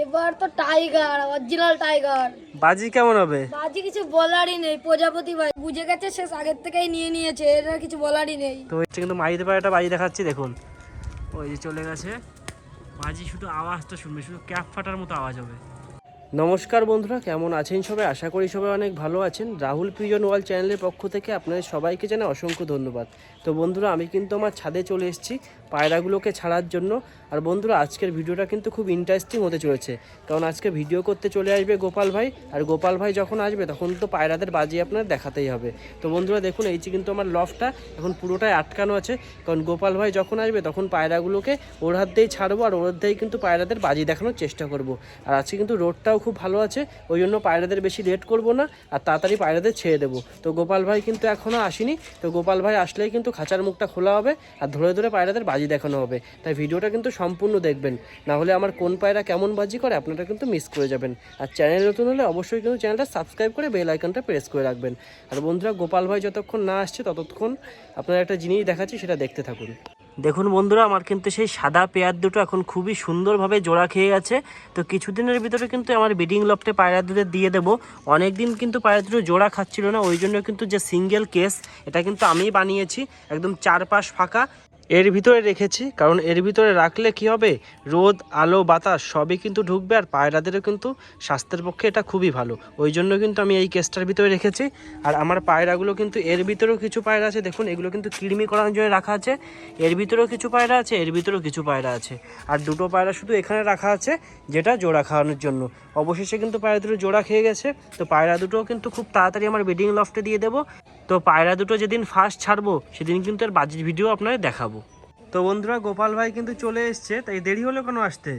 এবার তো tiger, original tiger. বাজি কেমন হবে? বাজি কিছু বলারই নেই, প্রজাপতি বাজি বুঝে গেছে, শেষ আগের থেকেই নিয়ে নিয়েছে, এর আর কিছু বলারই নেই। তো হচ্ছে কিন্তু মাইতে পারে একটা বাজি দেখাচ্ছি, দেখুন ওই যে চলে গেছে বাজি, শুধু আওয়াজটা শুনবে, শুধু ক্যাপ ফাটার মতো আওয়াজ হবে। নমস্কার বন্ধুরা, কেমন আছেন সবাই? আশা করি সবাই অনেক ভালো আছেন। রাহুল পিজন ওয়ার্ল্ড চ্যানেলের পক্ষ থেকে আপনাদের সবাইকে জানাই অসংখ্য ধন্যবাদ। তো বন্ধুরা, আমি কিন্তু আমার ছাদে চলে এসেছি পায়রাগুলোকে ছাড়ার জন্য। আর বন্ধুরা, আজকের ভিডিওটা কিন্তু খুব ইন্টারেস্টিং হতে চলেছে, কারণ আজকে ভিডিও করতে চলে আসবে গোপাল ভাই। আর গোপাল ভাই যখন আসবে তখন তো পায়রাদের বাজি আপনার দেখাতেই হবে। তো বন্ধুরা দেখুন, এই যে কিন্তু আমার লফটা এখন পুরোটাই আটকানো আছে, কারণ গোপাল ভাই যখন আসবে তখন পায়রাগুলোকে ওর হাত দিয়েই ছাড়বো, আর ওর দিয়েই কিন্তু পায়রাদের বাজি দেখানোর চেষ্টা করব। আর আজকে কিন্তু রোডটাও খুব ভালো আছে, ওই জন্য পায়রাদের বেশি লেট করব না, আর তাড়াতাড়ি পায়রাদের ছেড়ে দেবো। তো গোপাল ভাই কিন্তু এখনও আসেনি, তো গোপাল ভাই আসলেই কিন্তু খাঁচার মুখটা খোলা হবে আর ধরে ধরে পায়রাদের বাজি দেখানো হবে। তাই ভিডিওটা কিন্তু সম্পূর্ণ দেখবেন, না হলে আমার কোন পায়রা কেমন বাজি করে আপনারা কিন্তু মিস করে যাবেন। আর চ্যানেল নতুন হলে অবশ্যই কিন্তু চ্যানেলটা সাবস্ক্রাইব করে বেল আইকনটা প্রেস করে রাখবেন। আর বন্ধুরা, গোপাল ভাই যতক্ষণ না আসছে ততক্ষণ আপনারা একটা জিনিস দেখাচ্ছি, সেটা দেখতে থাকুন। দেখুন বন্ধুরা, আমার কিন্তু সেই সাদা পেয়ার দুটো এখন খুবই সুন্দরভাবে জোড়া খেয়ে গেছে। তো কিছুদিনের ভিতরে কিন্তু আমার ব্রিডিং লফটে পায়রা দুটো দিয়ে দেবো। অনেক দিন কিন্তু পায়রা দুটো জোড়া খাচ্ছিল না, ওই জন্য কিন্তু যে সিঙ্গেল কেস, এটা কিন্তু আমিই বানিয়েছি, একদম চারপাশ ফাঁকা এর ভিতরে রেখেছি। কারণ এর ভিতরে রাখলে কি হবে, রোদ আলো বাতাস সবই কিন্তু ঢুকবে, আর পায়রাদেরও কিন্তু স্বাস্থ্যের পক্ষে এটা খুবই ভালো। ওই জন্য কিন্তু আমি এই কেসটার ভিতরে রেখেছি। আর আমার পায়রাগুলো কিন্তু এর ভিতরেও কিছু পায়রা আছে, দেখুন এগুলো কিন্তু কৃমি করানোর জন্য রাখা আছে। এর ভিতরেও কিছু পায়রা আছে, এর ভিতরেও কিছু পায়রা আছে, আর দুটো পায়রা শুধু এখানে রাখা আছে, যেটা জোড়া খাওয়ানোর জন্য। অবশেষে কিন্তু পায়রা দুটো জোড়া খেয়ে গেছে। তো পায়রা দুটোও কিন্তু খুব তাড়াতাড়ি আমার ব্রিডিং লফটে দিয়ে দেবো। তো পায়রা দুটো যেদিন ফার্স্ট ছাড়বো সেদিন কিন্তু এর বাজির ভিডিও আপনাদের দেখাবো। তো বন্ধুরা, গোপাল ভাই কিন্তু চলে এসছে, তাই দেরি হলো কেন আসতে?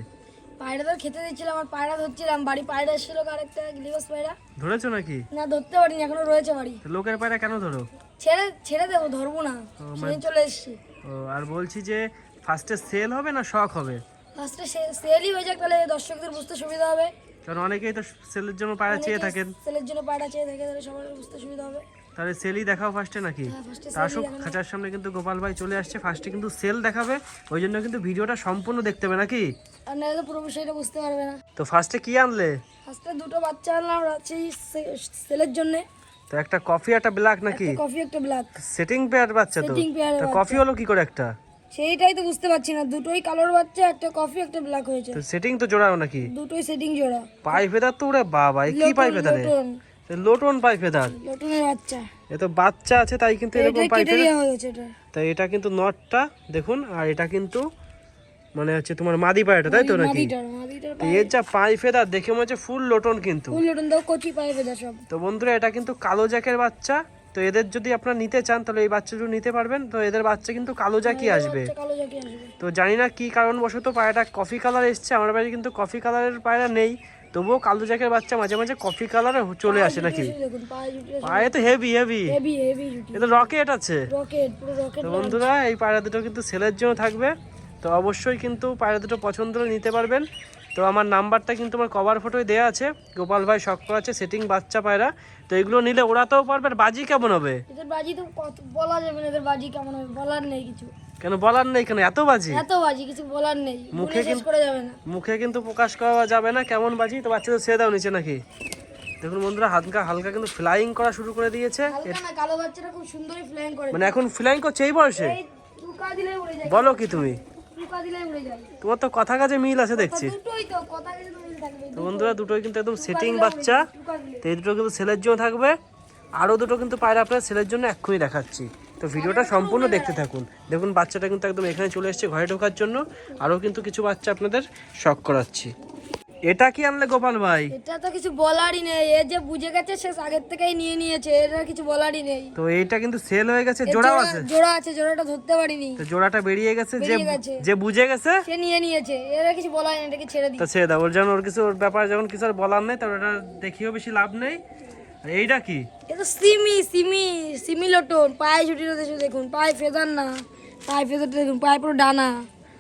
পায়রাদের খেতে দিচ্ছিলাম আর পায়রা ধরছিলাম, বাড়ি পায়রা এসেছিল, আরেকটা গিলিগস পায়রা। ধরেছো নাকি? না, ধরতে পারিনি, এখনো রয়েছে বাড়ি। তো লোকের পায়রা কেন ধরো? ছেড়ে ছেড়ে দেবো, ধরবো না, সেদিন চলে এসেছি। ও, আর বলছি যে ফার্স্টে সেল হবে না শখ হবে? ফার্স্টে সেলই হয়ে যাক, তাহলে দর্শকদের বুঝতে সুবিধা হবে। কারণ অনেকেই তো সেলের জন্য পায়রা চেয়ে থাকেন। সেলের জন্য পায়রা চেয়ে থাকে, তাহলে সবার বুঝতে সুবিধা হবে। তাহলে সেলই দেখাও ফার্স্টে নাকি? হ্যাঁ, ফার্স্টে তার সেলই সব দেখানো। খাঁচার সামনে কিন্তু গোপাল ভাই চলে আসছে, ফার্স্টে কিন্তু সেল দেখাবে, ওই জন্য কিন্তু ভিডিওটা সম্পূর্ণ দেখতে হবে নাকি? আর না তো পুরো বিষয়টা বুঝতে পারবে না। তো ফার্স্টে কি আনলে? ফার্স্টে দুটো বাচ্চা আনলাম সেই সেলের জন্য। তো একটা কফি একটা ব্ল্যাক নাকি? একটা কফি, একটা ব্ল্যাক। সেটিং পেয়ার বাচ্চা তো? সেটিং পেয়ারের তো বাচ্চা। কফি হলো কি করে একটা? সেইটাই তো বুঝতে পারছি না, দুটোই কালোর বাচ্চা, একটা কফি একটা ব্ল্যাক হয়েছে। তো সেটিং তো জোড়াও নাকি? দুটোই সেটিং জোড়া। পাই ফেদার তো ওরে বাবা, এ কি পাই ফেদারে? লোটন, লোটন পাই ফেদার? লোটনের বাচ্চা। এ তো বাচ্চা আছে তাই কিন্তু এরকম এটা পাই কেটে ফেদার। দেওয়া হয়েছে এটা। তাই এটা কিন্তু নটটা দেখুন, আর এটা কিন্তু মানে হচ্ছে তোমার মাদি পায়রাটা, তাই তো নাকি? মাদিটার তো এর যা পাই ফেদার দেখে মনে হচ্ছে ফুল লোটন কিন্তু। ফুল লোটন দাও, কচি পায়ে বেঁধা সব। তো বন্ধুরা, এটা কিন্তু কালো জ্যাকের বাচ্চা। তো এদের যদি আপনারা নিতে চান তাহলে এই বাচ্চাগুলো নিতে পারবেন। তো এদের বাচ্চা কিন্তু কালো জ্যাকই আসবে। কালো জাকি আসবে। তো জানি না কি কারণবশত পায়রাটা কফি কালার এসছে, আমার বাড়ি কিন্তু কফি কালারের পায়রা নেই, তবুও কালো জ্যাকের বাচ্চা মাঝে মাঝে কফি কালারে চলে আসে নাকি? দেখুন পায়ে জুটি আছে। পায়ে তো হেভি হেভি, হেভি হেভি জুটি। এ তো রকেট আছে। রকেট, পুরো রকেট। তো বন্ধুরা, এই পায়রা দুটো কিন্তু সেলের জন্য থাকবে, তো অবশ্যই কিন্তু পায়রা দুটো পছন্দ হলে নিতে পারবেন। তো আমার নাম্বারটা কিন্তু আমার কভার ফটোয় দেওয়া আছে। গোপাল ভাই শখ করা আছে সেটিং বাচ্চা পায়রা, তো এগুলো নিলে ওড়াতেও পারবে। আর বাজি কেমন হবে? এদের বাজি তো কত বলা যাবে না, এদের বাজি কেমন হবে বলার নেই কিছু। কেন বলার নেই কেন? এত বাজি এত বাজি কিছু বলার নেই, মুখে শেষ করে যাবে না। মুখে কিন্তু প্রকাশ করা যাবে না কেমন বাজি। তো বাচ্চাদের ছেড়ে দাও নিচে নাকি? দেখুন বন্ধুরা, হালকা হালকা কিন্তু ফ্লাইং করা শুরু করে দিয়েছে। হালকা না, কালো বাচ্চাটা খুব সুন্দরই ফ্লাইং করে। মানে এখন ফ্লাইং করছে এই বয়সে? এই টুকা দিলেই উড়ে যায়। বলো কি তুমি? টুকা দিলেই উড়ে যায়। তোমার তো কথা কাজে মিল আছে দেখছি। দুটোই তো কথা কিন্তু মিল থাকবে। তো বন্ধুরা, দুটোই কিন্তু একদম সেটিং বাচ্চা। টুকা দিলে। তো এই দুটো কিন্তু সেলের জন্য থাকবে, আরও দুটো কিন্তু পায়রা আপনার সেলের জন্য এক্ষুনি দেখাচ্ছি। তো ভিডিওটা সম্পূর্ণ দেখতে থাকুন। দেখুন বাচ্চাটা কিন্তু একদম এখানে চলে এসেছে ঘরে ঢোকার জন্য। আরও কিন্তু কিছু বাচ্চা আপনাদের শখ করাচ্ছি। এটা কি আনলে গোপাল ভাই? এটা তো কিছু বলারই নেই, এ যে বুঝে গেছে শেষ আগের থেকেই নিয়ে নিয়েছে, এর আর কিছু বলারই নেই। তো এইটা কিন্তু সেল হয়ে গেছে, জোড়াও আছে? জোড়া আছে, জোড়াটা ধরতে পারিনি। তো জোড়াটা বেরিয়ে গেছে, যে বেরিয়ে গেছে। যে বুঝে গেছে সে নিয়ে নিয়েছে, এর আর কিছু বলার নেই, এটাকে ছেড়ে দিই। তো ছেড়ে দাও। ওর যেন ওর কিছু ওর ব্যাপারে যখন কিছু আর বলার নেই, তাহলে ওটা দেখিও বেশি লাভ নেই। আর এইটা কি? এটা সিমি লোটন, পায়ে ঝুটি রয়েছে দেখুন, পায়ে ফেদার না, পায়ে ফেদারটা দেখুন, পায়ে পুরো ডানা।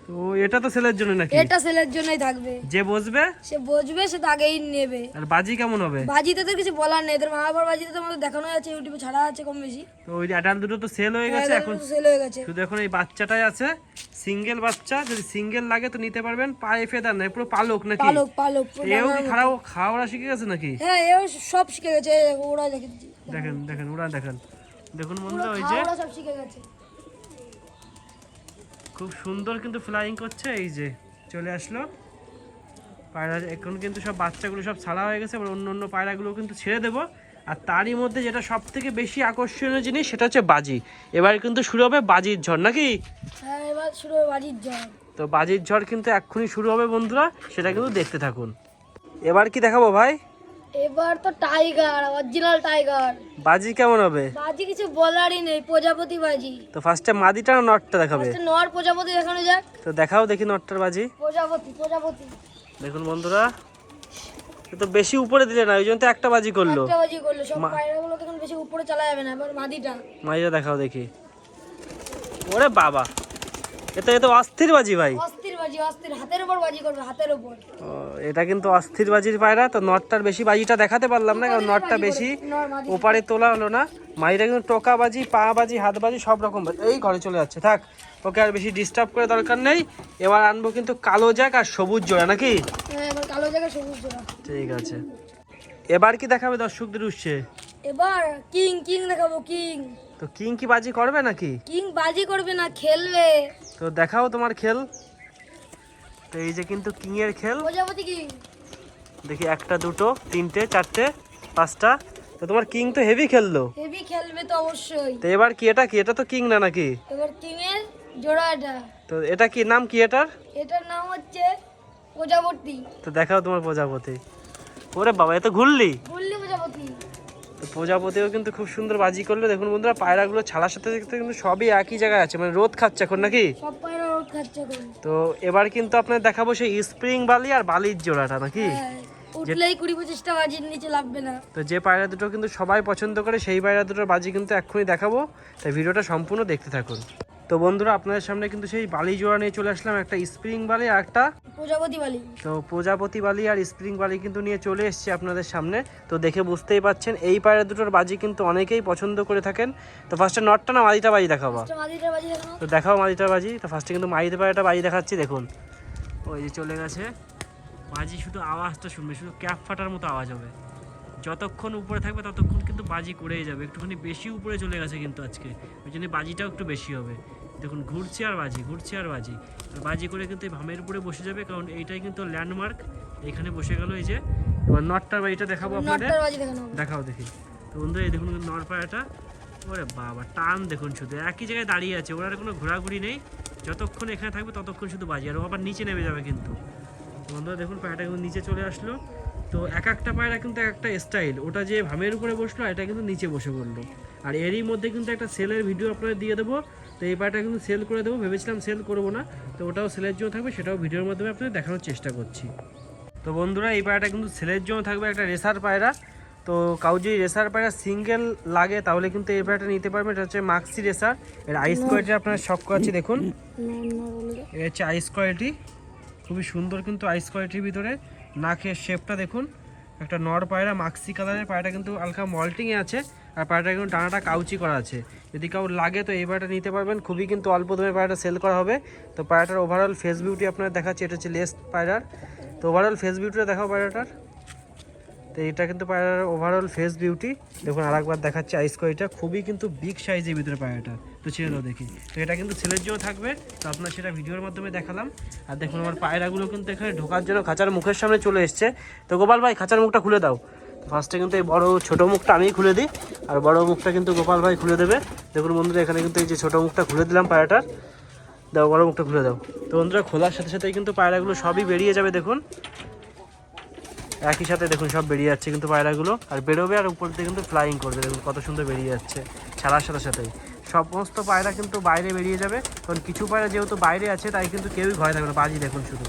তো এটা তো সেলের জন্য নাকি? এটা সেলের জন্যই থাকবে। যে বসবে সে বসবে, সে তো আগেই নেবে। আর বাজি কেমন হবে? বাজিতে তো কিছু বলার নেই, তোর মা বাবার বাজিতে তো আমাদের দেখানো আছে, ইউটিউবে ছাড়া আছে কম বেশি। তো ওই অ্যাডাল্ট দুটো তো সেল হয়ে গেছে, এখন সেল হয়ে গেছে। শুধু এখন এই বাচ্চাটাই আছে, সিঙ্গেল বাচ্চা। যদি সিঙ্গেল লাগে তো নিতে পারবেন। পায়ে ফেদার নাই, পুরো পালক নাকি? পালক পালক পুরো এও কি ডানার মতো। খাওয়া শিখে গেছে নাকি? হ্যাঁ, এও সব শিখে গেছে, ওরা দেখে দিচ্ছি। দেখেন দেখেন ওরা দেখেন, দেখুন পুরো বন্ধুরা ওই যে খাওয়া সব শিখে গেছে। খুব সুন্দর কিন্তু ফ্লাইং করছে। এই যে চলে আসলো পায়রা। এখন কিন্তু সব বাচ্চাগুলো সব ছাড়া হয়ে গেছে, এবার অন্য অন্য পায়রাগুলো কিন্তু ছেড়ে দেবো। আর তারই মধ্যে যেটা সব থেকে বেশি আকর্ষণীয় জিনিস সেটা হচ্ছে বাজি। এবার কিন্তু শুরু হবে বাজির ঝড় নাকি? হ্যাঁ, এবার শুরু হবে বাজির ঝড়। তো বাজির ঝড় কিন্তু এক্ষুনি শুরু হবে বন্ধুরা, সেটা কিন্তু দেখতে থাকুন। এবার কি দেখাবো ভাই? এবার তো টাইগার, অরিজিনাল টাইগার। বাজি কেমন হবে? বাজি কিছু বলারই নেই, প্রজাপতি বাজি। তো ফার্স্টে মাদিটা না নটটা দেখাবে? ফার্স্টে নর প্রজাপতি দেখানো যাক। তো দেখাও দেখি নটটার বাজি। প্রজাপতি প্রজাপতি দেখুন বন্ধুরা, এ তো বেশি উপরে দিলে না, ওই জন্য তো একটা বাজি করলো। একটা বাজি করলো, সব পায়রাগুলো তখন বেশি উপরে চালা যাবে না। এবার মাদিটা মাদিটা দেখাও দেখি। ওরে বাবা, এ তো অস্থির বাজি ভাই। অস্থির বাজি, অস্থির। হাতের উপর বাজি করবে, হাতের উপর। ও, এটা কিন্তু অস্থির বাজির পায়রা। তো নটটার বেশি বাজিটা দেখাতে পারলাম না, কারণ নটটা বেশি ওপারে তোলা হলো না। মাদিটা কিন্তু টোকা বাজি, পা বাজি, হাত বাজি সব রকম বাজি। এই ঘরে চলে যাচ্ছে, থাক, ওকে আর বেশি ডিস্টার্ব করে দরকার নেই। এবার আনবো কিন্তু কালো জ্যাক আর সবুজ জোড়া নাকি? হ্যাঁ, এবার কালো জায়গায় সবুজ জোড়া। ঠিক আছে, এবার কি দেখাবে দর্শকদের উৎসে? এবার কিং কিং দেখাবো, কিং। তো কিং কি বাজি করবে নাকি? কিং বাজি করবে না, খেলবে। তো দেখাও তোমার খেল। তো এই যে কিন্তু কিং এর খেল, প্রজাপতি কিং। দেখি একটা দুটো তিনটে চারটে পাঁচটা। তো তোমার কিং তো হেভি খেললো। হেভি খেলবে তো অবশ্যই। তো এবার কি, এটা কি? এটা তো কিং না নাকি? এবার কিং এর জোড়া এটা। তো এটা কি নাম কি এটার? এটার নাম হচ্ছে প্রজাপতি। তো দেখাও তোমার প্রজাপতি। ওরে বাবা, এ তো ঘুরলি। বললি প্রজাপতি। তো প্রজাপতিও কিন্তু খুব সুন্দর বাজি করলো। দেখুন বন্ধুরা, পায়রাগুলো ছাড়ার সাথে সাথে কিন্তু সবই একই জায়গায় আছে, মানে রোদ খাচ্ছে এখন নাকি? সব পায়রা রোদ খাচ্ছে এখন। তো এবার কিন্তু আপনার দেখাবো সেই স্প্রিং বালি আর বালির জোড়াটা নাকি? হ্যাঁ, উঠলেই 20-25টা বাজির নিচে লাগবে না। তো যে পায়রা দুটো কিন্তু সবাই পছন্দ করে, সেই পায়রা দুটোর বাজি কিন্তু এক্ষুনি দেখাবো। তাই ভিডিওটা সম্পূর্ণ দেখতে থাকুন। তো বন্ধুরা, আপনাদের সামনে কিন্তু সেই বালি জোড়া নিয়ে চলে আসলাম, একটা স্প্রিং বালি আর একটা প্রজাপতি বালি। তো প্রজাপতি বালি আর স্প্রিং বালি কিন্তু নিয়ে চলে এসেছি আপনাদের সামনে। তো দেখে বুঝতেই পাচ্ছেন এই পায়রা দুটোর বাজি কিন্তু অনেকেই পছন্দ করে থাকেন। তো ফার্স্টে নটটা না মাদিটা বাজি দেখাবো? মাদিটার বাজি দেখানো। তো দেখাও মাদিটার বাজি। তো ফার্স্টে কিন্তু মাদিটা পায়রাটা বাজি দেখাচ্ছি, দেখুন ওই যে চলে গেছে বাজি। শুধু আওয়াজটা শুনবে, শুধু ক্যাপ ফাটার মতো আওয়াজ হবে। যতক্ষণ উপরে থাকবে ততক্ষণ কিন্তু বাজি করেই যাবে। একটুখানি বেশি উপরে চলে গেছে কিন্তু আজকে, ওই জন্য বাজিটাও একটু বেশি হবে। দেখুন ঘুরছে আর বাজি, ঘুরছে আর বাজি। আর বাজি করে কিন্তু এই ভামের উপরে বসে যাবে, কারণ এইটাই কিন্তু ল্যান্ডমার্ক। এখানে বসে গেল এই যে। এবার নটটার বাজিটা দেখাবো আপনাদের। নটটার বাজি দেখানো হবে। দেখাও দেখি। তো বন্ধু এই দেখুন নর পায়রাটা, ওরে বাবা টান দেখুন, শুধু একই জায়গায় দাঁড়িয়ে আছে, ওর আর কোনো ঘোরাঘুরি নেই। যতক্ষণ এখানে থাকবে ততক্ষণ শুধু বাজি। আর ও আবার নিচে নেমে যাবে কিন্তু। বন্ধুরা দেখুন পায়রাটা কিন্তু নিচে চলে আসলো। তো এক একটা পায়রা কিন্তু একটা স্টাইল, ওটা যে ভামের উপরে বসলো, এটা কিন্তু নিচে বসে পড়লো। আর এরই মধ্যে কিন্তু একটা সেলের ভিডিও আপনাদের দিয়ে দেবো। তো এই পায়রাটা কিন্তু সেল করে দেবো, ভেবেছিলাম সেল করবো না। তো ওটাও সেলের জন্য থাকবে, সেটাও ভিডিওর মাধ্যমে আপনাদের দেখানোর চেষ্টা করছি। তো বন্ধুরা, এই পায়রাটা কিন্তু সেলের জন্য থাকবে, একটা রেসার পায়রা। তো কাউ যদি রেসার পায়রা সিঙ্গেল লাগে তাহলে কিন্তু এই পায়রাটা নিতে পারবেন। এটা হচ্ছে মাক্সি রেসার। এর আইস কোয়ালিটি আপনার শখ করাচ্ছি, দেখুন এটা হচ্ছে আইস কোয়ালিটি, খুবই সুন্দর কিন্তু আইস কোয়ালিটির ভিতরে। নাকের শেপটা দেখুন, একটা নর পায়রা মাক্সি কালারের পায়রাটা কিন্তু হালকা মল্টিংয়ে আছে। আর পায়রাটা কিন্তু ডানাটা কাউচি করা আছে। যদি কাউ লাগে তো এই পায়রাটা নিতে পারবেন, খুবই কিন্তু অল্প দামে পায়রাটা সেল করা হবে। তো পায়রাটার ওভারঅল ফেস বিউটি আপনার দেখাচ্ছে, এটা হচ্ছে লেস পায়রার। তো ওভারঅল ফেস বিউটিটা দেখাও পায়রাটার। তো এটা কিন্তু পায়রার ওভারঅল ফেস বিউটি দেখুন। আরেকবার দেখাচ্ছে আইস কোয়ালিটিটা, খুবই কিন্তু বিগ সাইজের ভিতরে পায়রাটা। তো ছেড়ে দাও দেখি। তো এটা কিন্তু ছেলের জন্য থাকবে, তো আপনার সেটা ভিডিওর মাধ্যমে দেখালাম। আর দেখুন আমার পায়রাগুলো কিন্তু এখানে ঢোকার জন্য খাঁচার মুখের সামনে চলে এসছে। তো গোপাল ভাই খাঁচার মুখটা খুলে দাও। ফার্স্টে কিন্তু এই বড় ছোটো মুখটা আমি খুলে দিই, আর বড় মুখটা কিন্তু গোপাল ভাই খুলে দেবে। দেখুন বন্ধুরা, এখানে কিন্তু এই যে ছোটো মুখটা খুলে দিলাম পায়রাটার। দাও বড় মুখটা খুলে দাও। তো বন্ধুরা, খোলার সাথে সাথেই কিন্তু পায়রাগুলো সবই বেরিয়ে যাবে, দেখুন একই সাথে দেখুন সব বেরিয়ে যাচ্ছে কিন্তু পায়রাগুলো। আর বেরোবে আর উপর দিয়ে কিন্তু ফ্লাইং করবে, দেখুন কত সুন্দর বেরিয়ে যাচ্ছে ছাড়ার সাথে সাথেই। সমস্ত পায়রা কিন্তু বাইরে বেরিয়ে যাবে, কারণ কিছু পায়রা যেহেতু বাইরে আছে তাই কিন্তু কেউই ভয় থাকবে না। বাজি দেখুন শুধু।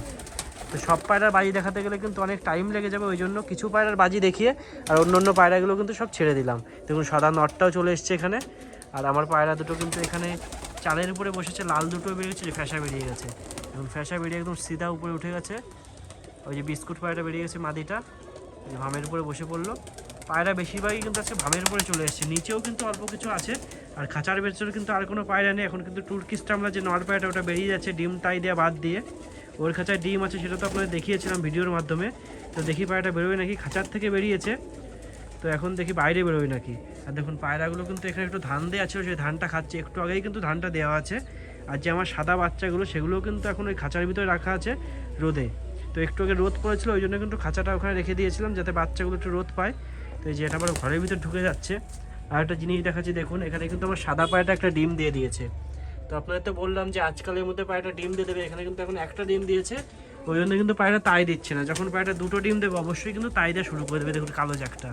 তো সব পায়রার বাজি দেখাতে গেলে কিন্তু অনেক টাইম লেগে যাবে, ওই জন্য কিছু পায়রার বাজি দেখিয়ে আর অন্য অন্য পায়রাগুলো কিন্তু সব ছেড়ে দিলাম। দেখুন সাদা নটটাও চলে এসছে এখানে। আর আমার পায়রা দুটো কিন্তু এখানে চালের উপরে বসেছে, লাল দুটো বেরিয়েছে, ফ্যাসা বেরিয়ে গেছে। এখন ফ্যাসা বেরিয়ে একদম সিধা উপরে উঠে গেছে। ওই যে বিস্কুট পায়রাটা বেরিয়ে গেছে মাদিটা, ওই যে ভামের উপরে বসে পড়লো। পায়রা বেশিরভাগই কিন্তু আজকে ভামের উপরে চলে এসেছে, নিচেও কিন্তু অল্প কিছু আছে। আর খাঁচার ভেতরে কিন্তু আর কোনো পায়রা নেই। এখন কিন্তু তুর্কিশ টামলা যে নর পায়রাটা ওটা বেরিয়ে যাচ্ছে ডিম টাই দেওয়া বাদ দিয়ে। ওর খাঁচায় ডিম আছে, সেটা তো আপনাদের দেখিয়েছিলাম ভিডিওর মাধ্যমে। তো দেখি পায়রাটা বেরোয় নাকি, খাঁচার থেকে বেরিয়েছে তো এখন দেখি বাইরে বেরোয় নাকি। আর দেখুন পায়রাগুলো কিন্তু এখানে একটু ধান দেওয়া আছে, সেই ধানটা খাচ্ছে, একটু আগেই কিন্তু ধানটা দেওয়া আছে। আর যে আমার সাদা বাচ্চাগুলো সেগুলোও কিন্তু এখন ওই খাঁচার ভিতরে রাখা আছে রোদে। তো একটু আগে রোদ পড়েছিল, ওই জন্য কিন্তু খাঁচাটা ওখানে রেখে দিয়েছিলাম যাতে বাচ্চাগুলো একটু রোদ পায়। তো এই যে এটা আবার ঘরের ভিতরে ঢুকে যাচ্ছে। আর একটা জিনিস দেখাচ্ছি দেখুন, এখানে কিন্তু আমার সাদা পায়রাটা একটা ডিম দিয়ে দিয়েছে। তো আপনাদের তো বললাম যে আজকালের মধ্যে পায়রাটা ডিম দিয়ে দেবে, এখানে কিন্তু এখন একটা ডিম দিয়েছে। ওই জন্য কিন্তু পায়রা তাই দিচ্ছে না, যখন পায়রাটা দুটো ডিম দেবে অবশ্যই কিন্তু তাই দেওয়া শুরু করে দেবে। দেখুন কালো জাকটা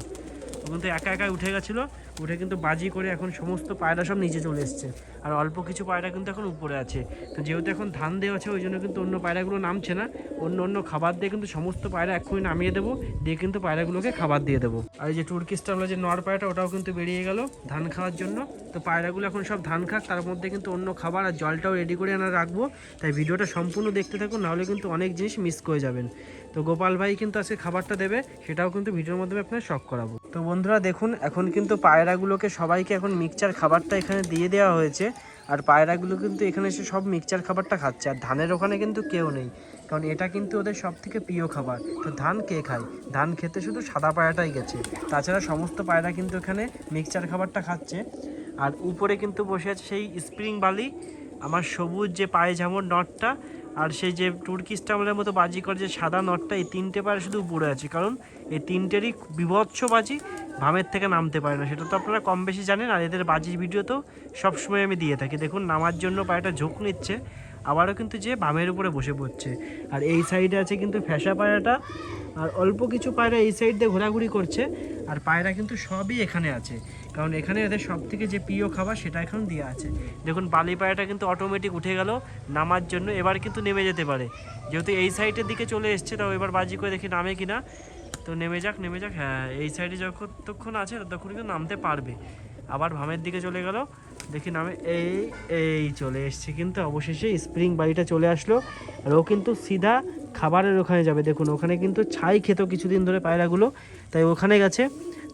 ও কিন্তু একা একা উঠে গেছিলো, উঠে কিন্তু বাজি করে এখন সমস্ত পায়রা সব নিচে চলে এসছে। আর অল্প কিছু পায়রা কিন্তু এখন উপরে আছে। তো যেহেতু এখন ধান দেওয়া আছে ওই জন্য কিন্তু অন্য পায়রাগুলো নামছে না। অন্য খাবার দিয়ে কিন্তু সমস্ত পায়রা এক্ষুনি নামিয়ে দেবো, দিয়ে কিন্তু পায়রাগুলোকে খাবার দিয়ে দেবো। আর এই যে তুর্কিশটা আমরা যে নর পায়রাটা ওটাও কিন্তু বেরিয়ে গেল ধান খাওয়ার জন্য। তো পায়রাগুলো এখন সব ধান খাক, তার মধ্যে কিন্তু অন্য খাবার আর জলটাও রেডি করে আনা রাখবো। তাই ভিডিওটা সম্পূর্ণ দেখতে থাকুন, নাহলে কিন্তু অনেক জিনিস মিস করে যাবেন। তো গোপাল ভাই কিন্তু আজকে খাবারটা দেবে, সেটাও কিন্তু ভিডিওর মাধ্যমে আপনাদের শখ করাবো। তো বন্ধুরা দেখুন এখন কিন্তু পায়রাগুলোকে সবাইকে এখন মিক্সচার খাবারটা এখানে দিয়ে দেওয়া হয়েছে। আর পায়রাগুলো কিন্তু এখানে এসে সব মিক্সচার খাবারটা খাচ্ছে। আর ধানের ওখানে কিন্তু কেউ নেই, কারণ এটা কিন্তু ওদের সব থেকে প্রিয় খাবার। তো ধান কে খায়? ধান খেতে শুধু সাদা পায়রাটাই গেছে, তাছাড়া সমস্ত পায়রা কিন্তু এখানে মিক্সচার খাবারটা খাচ্ছে। আর উপরে কিন্তু বসে আছে সেই স্প্রিং বালি, আমার সবুজ যে পায়ে ঝামর নটটা, আর সেই যে তুর্কিশ টামলের মতো বাজি করে যে সাদা নটটা, এই তিনটে পায়রা শুধু উপরে আছে। কারণ এই তিনটেরই বিভৎস বাজি, ভামের থেকে নামতে পারে না, সেটা তো আপনারা কম বেশি জানেন। আর এদের বাজির ভিডিও তো সবসময় আমি দিয়ে থাকি। দেখুন নামার জন্য পায়রাটা ঝোঁক নিচ্ছে, আবারও কিন্তু যে বামের উপরে বসে পড়ছে। আর এই সাইডে আছে কিন্তু ফ্যাসা পায়রাটা, আর অল্প কিছু পায়রা এই সাইড দিয়ে ঘোরাঘুরি করছে। আর পায়রা কিন্তু সবই এখানে আছে, কারণ এখানে এদের সব থেকে যে প্রিয় খাবার সেটা এখন দেওয়া আছে। দেখুন বালি পায়রাটা কিন্তু অটোমেটিক উঠে গেল নামার জন্য, এবার কিন্তু নেমে যেতে পারে। যেহেতু এই সাইডের দিকে চলে এসছে, তাও এবার বাজি করে দেখি নামে কিনা। তো নেমে যাক। হ্যাঁ, এই সাইডে যতক্ষণ আছে ততক্ষণ কিন্তু নামতে পারবে। আবার ভামের দিকে চলে গেল, দেখি নামে। এই চলে এসছে কিন্তু অবশেষে স্প্রিং বাড়িটা চলে আসলো। আর ও কিন্তু সিধা খাবারের ওখানে যাবে। দেখুন ওখানে কিন্তু ছাই খেত কিছুদিন ধরে পায়রাগুলো, তাই ওখানে গেছে।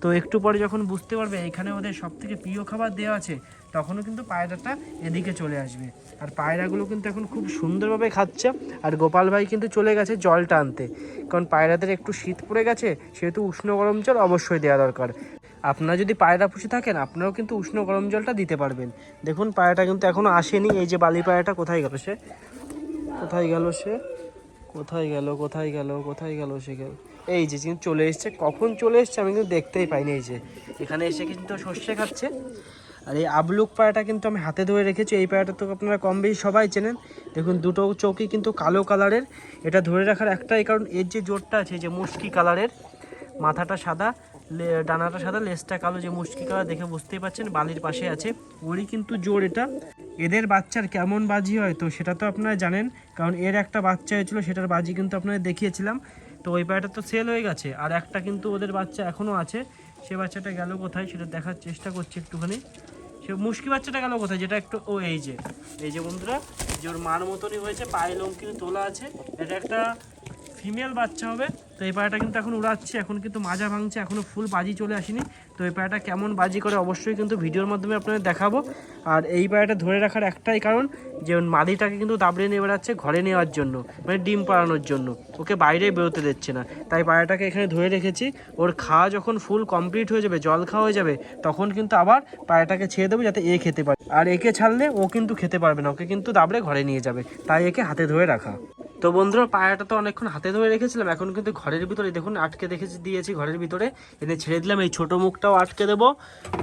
তো একটু পরে যখন বুঝতে পারবে এখানে ওদের সব থেকে প্রিয় খাবার দেওয়া আছে, তখনও কিন্তু পায়রাটা এদিকে চলে আসবে। আর পায়রাগুলো কিন্তু এখন খুব সুন্দরভাবে খাচ্ছে। আর গোপাল ভাই কিন্তু চলে গেছে জলটা আনতে, কারণ পায়রাদের একটু শীত পড়ে গেছে, সেহেতু উষ্ণ গরম জল অবশ্যই দেওয়া দরকার। আপনারা যদি পায়রা পুষে থাকেন আপনারাও কিন্তু উষ্ণ গরম জলটা দিতে পারবেন। দেখুন পায়রাটা কিন্তু এখনও আসেনি। এই যে বালি পায়রাটা কোথায় গেল সে, কোথায় গেল সে, কোথায় গেল সে গেল। এই যে কিন্তু চলে এসছে, কখন চলে এসছে আমি কিন্তু দেখতেই পাইনি। এই যে এখানে এসে কিন্তু সর্ষে খাচ্ছে। আর এই আবলুক পায়রাটা কিন্তু আমি হাতে ধরে রেখেছি। এই পায়রাটা তো আপনারা কম বেশি সবাই চেনেন। দেখুন দুটো চোখই কিন্তু কালো কালারের। এটা ধরে রাখার একটাই কারণ, এর যে জোরটা আছে যে মুশকি কালারের, মাথাটা সাদা, ডানাটা সাদা, লেজটা কালো, যে মুশকি কালার দেখে বুঝতেই পারছেন বালির পাশে আছে, ওরই কিন্তু জোর এটা। এদের বাচ্চার কেমন বাজি হয় তো সেটা তো আপনারা জানেন, কারণ এর একটা বাচ্চা হয়েছিল, সেটার বাজি কিন্তু আপনাদের দেখিয়েছিলাম। তো ওই পায়রাটা তো সেল হয়ে গেছে, আর একটা কিন্তু ওদের বাচ্চা এখনও আছে। সে বাচ্চাটা গেল কোথায় সেটা দেখার চেষ্টা করছি একটুখানি। সে মুশকি বাচ্চাটা গেল কোথায়, যেটা একটু এই যে বন্ধুরা, যে ওর মার মতনই হয়েছে, পায়ে লোম কিন্তু তোলা আছে। এটা একটা ফিমেল বাচ্চা হবে। তো এই পায়রাটা কিন্তু এখন উড়াচ্ছে, এখন কিন্তু মাজা ভাঙছে, এখনও ফুল বাজি চলে আসেনি। তো এই পায়রাটা কেমন বাজি করে অবশ্যই কিন্তু ভিডিওর মাধ্যমে আপনাদের দেখাবো। আর এই পায়রাটা ধরে রাখার একটাই কারণ, যে মাদিটাকে কিন্তু দাবড়ে নিয়ে বেড়াচ্ছে ঘরে নেওয়ার জন্য, মানে ডিম পাড়ানোর জন্য, ওকে বাইরে বেরোতে দিচ্ছে না। তাই পায়রাটাকে এখানে ধরে রেখেছি। ওর খাওয়া যখন ফুল কমপ্লিট হয়ে যাবে, জল খাওয়া হয়ে যাবে, তখন কিন্তু আবার পায়রাটাকে ছেড়ে দেবো যাতে এ খেতে পারে। আর একে ছাড়লে ও কিন্তু খেতে পারবে না, ওকে কিন্তু দাবড়ে ঘরে নিয়ে যাবে, তাই একে হাতে ধরে রাখা। তো বন্ধুরা পায়রাটা তো অনেকক্ষণ হাতে ধরে রেখেছিলাম, এখন কিন্তু ঘরের ভিতরে দেখুন আটকে দিয়েছি ঘরের ভিতরে। এনে ছেড়ে দিলাম। এই ছোট মুখটাও আটকে দেবো,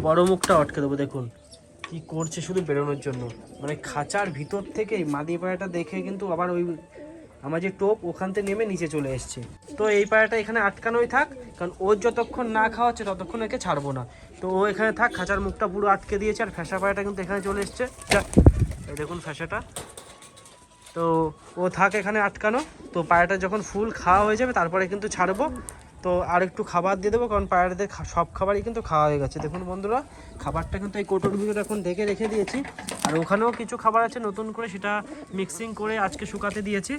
বড় মুখটাও আটকে দেবো। দেখুন কি করছে শুধু বেরোনোর জন্য, মানে খাঁচার ভিতর থেকে মাদি পায়রাটা দেখে কিন্তু আবার ওই আমার যে টোপ ওখান থেকে নেমে নিচে চলে এসছে। তো এই পায়রাটা এখানে আটকানোই থাক, কারণ ওর যতক্ষণ না খাওয়াচ্ছে ততক্ষণ একে ছাড়বো না। তো ও এখানে থাক, খাঁচার মুখটা পুরো আটকে দিয়েছে। আর ফ্যাসা পায়রাটা কিন্তু এখানে চলে এসছে, এই দেখুন ফ্যাসাটা। তো ও থাক এখানে আটকানো। তো পায়রাটা যখন ফুল খাওয়া হয়ে যাবে তারপরে কিন্তু ছাড়বো। তো আর একটু খাবার দিয়ে দেবো, কারণ পায়রাদের সব খাবারই কিন্তু খাওয়া হয়ে গেছে। দেখুন বন্ধুরা, খাবারটা কিন্তু এই কোটোর ভিতরে এখন ঢেকে রেখে দিয়েছি। আর ওখানেও কিছু খাবার আছে নতুন করে, সেটা মিক্সিং করে আজকে শুকাতে দিয়েছি।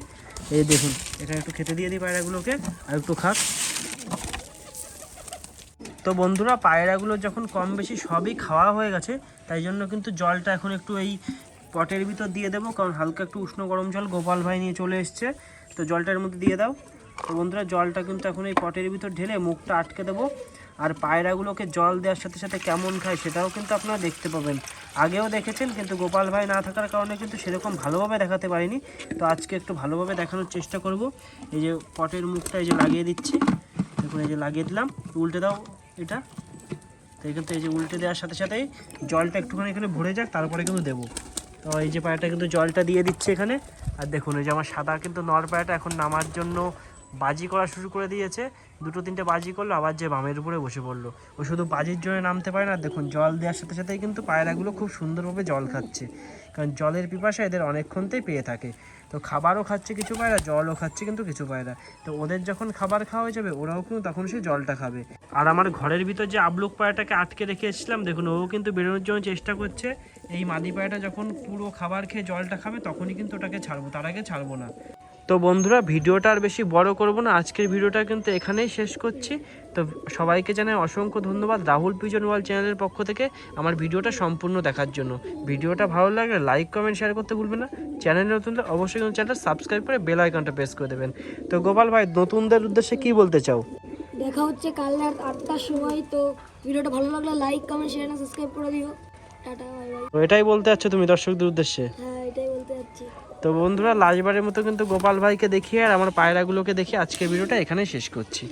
এই দেখুন, এখানে একটু খেতে দিয়ে দিই পায়রাগুলোকে, আর একটু খাক। তো বন্ধুরা, পায়রাগুলো যখন কম বেশি সবই খাওয়া হয়ে গেছে, তাই জন্য কিন্তু জলটা এখন একটু এই পটের ভিতর দিয়ে দেবো, কারণ হালকা একটু উষ্ণ গরম জল গোপাল ভাই নিয়ে চলে এসছে। তো জলটার মধ্যে দিয়ে দাও। তো বন্ধুরা, জলটা কিন্তু এখন এই পটের ভিতর ঢেলে মুখটা আটকে দেবো। আর পায়রাগুলোকে জল দেওয়ার সাথে সাথে কেমন খায় সেটাও কিন্তু আপনারা দেখতে পাবেন। আগেও দেখেছেন, কিন্তু গোপাল ভাই না থাকার কারণে কিন্তু সেরকম ভালোভাবে দেখাতে পারিনি। তো আজকে একটু ভালোভাবে দেখানোর চেষ্টা করব। এই যে পটের মুখটা এই যে লাগিয়ে দিচ্ছি, দেখুন এই যে লাগিয়ে দিলাম। উল্টে দাও এটা। তো কিন্তু এই যে উল্টে দেওয়ার সাথে সাথেই জলটা একটুখানি এখানে ভরে যাক, তারপরে কিন্তু দেবো। তো এই যে পায়রাটা কিন্তু জলটা দিয়ে দিচ্ছে এখানে। আর দেখুন, এই যে আমার সাদা কিন্তু নর পায়রাটা এখন নামার জন্য বাজি করা শুরু করে দিয়েছে। দুটো তিনটে বাজি করলো, আবার যে বামের উপরে বসে পড়লো। ও শুধু বাজির জন্য নামতে পারে না। দেখুন, জল দেওয়ার সাথে সাথেই কিন্তু পায়রাগুলো খুব সুন্দরভাবে জল খাচ্ছে, কারণ জলের পিপাসা এদের অনেকক্ষণতেই পেয়ে থাকে। তো খাবারও খাচ্ছে কিছু পায়রা, জলও খাচ্ছে কিন্তু কিছু পায়রা। তো ওদের যখন খাবার খাওয়া হয়ে যাবে, ওরাও কিন্তু তখন সে জলটা খাবে। আর আমার ঘরের ভিতর যে আবলুক পায়রাটাকে আটকে রেখে এসেছিলাম, দেখুন ও কিন্তু বেরোনোর জন্য চেষ্টা করছে। এই মাদি পায়রাটা যখন পুরো খাবার খেয়ে জলটা খাবে, তখনই কিন্তু ওটাকে ছাড়বো, তার আগে ছাড়বো না। তো বন্ধুরা, ভিডিওটা আর বেশি বড় করব না, আজকের ভিডিওটা কিন্তু এখানেই শেষ করছি। তো সবাইকে জানাই অসংখ্য ধন্যবাদ রাহুল পিজন ওয়ার্ল্ড চ্যানেলের পক্ষ থেকে আমার ভিডিওটা সম্পূর্ণ দেখার জন্য। ভিডিওটা ভালো লাগলে লাইক কমেন্ট শেয়ার করতে ভুলবেন না। চ্যানেলে নতুন হলে অবশ্যই চ্যানেলটা সাবস্ক্রাইব করে বেল আইকনটা প্রেস করে দেবেন। তো গোপাল ভাই, নতুনদের উদ্দেশ্যে কি বলতে চাও? দেখা হচ্ছে কাল রাত 8টার সময়। তো ভিডিওটা ভালো লাগলে লাইক কমেন্ট শেয়ার আর সাবস্ক্রাইব করে দিও। Tata, bye bye. তো এটাই বলতে চাচ্ছ তুমি দর্শকদের উদ্দেশ্যে? হ্যাঁ, এটাই বলতে যাচ্ছি। তো বন্ধুরা, লাস্টবারের মতো কিন্তু গোপাল ভাইকে দেখিয়ে আর আমার পায়রাগুলোকে দেখিয়ে আজকের ভিডিওটা এখানেই শেষ করছি।